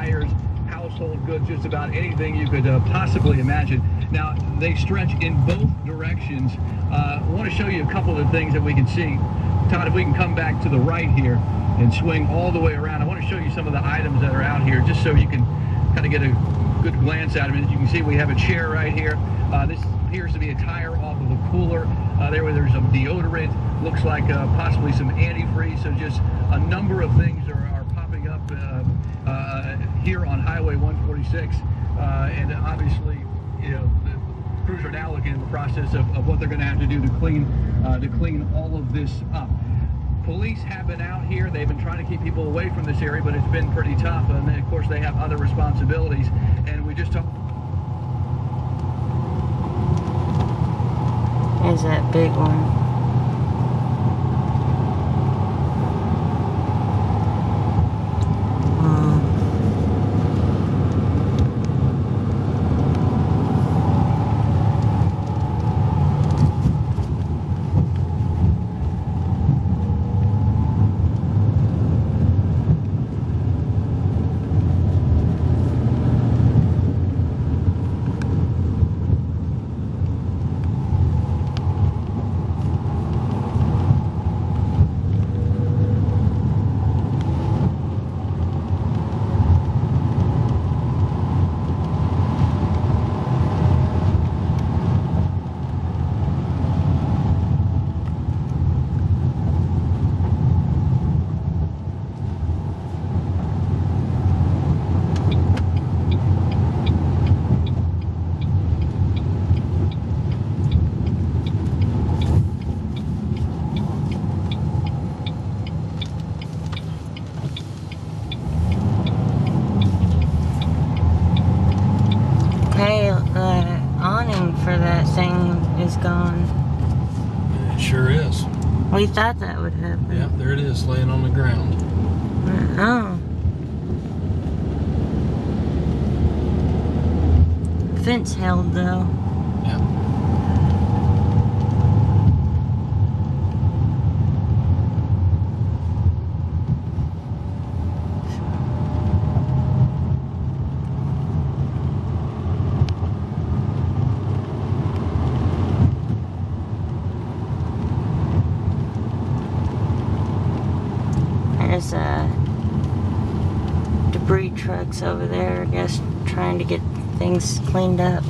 tires, household goods, just about anything you could possibly imagine. Now, they stretch in both directions. I want to show you a couple of things that we can see. Todd, if we can come back to the right here and swing all the way around, I want to show you some of the items that are out here, just so you can kind of get a good glance at them. As you can see, we have a chair right here. This appears to be a tire off of a cooler. There's some deodorant, looks like possibly some antifreeze. So just a number of things are popping up here on Highway 146, and obviously, you know, the crews are now looking at the process of what they're going to have to do to clean all of this up. Police have been out here. They've been trying to keep people away from this area, but it's been pretty tough. And then, of course, they have other responsibilities. And we just talked. There's that big one. Awning for that thing is gone. It sure is. We thought that would happen. Yeah, there it is, laying on the ground. Oh. Fence held though. Yeah. There's debris trucks over there, I guess, trying to get things cleaned up.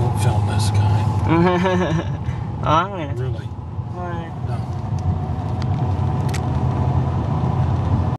Don't film this guy. Oh, I'm gonna. Really.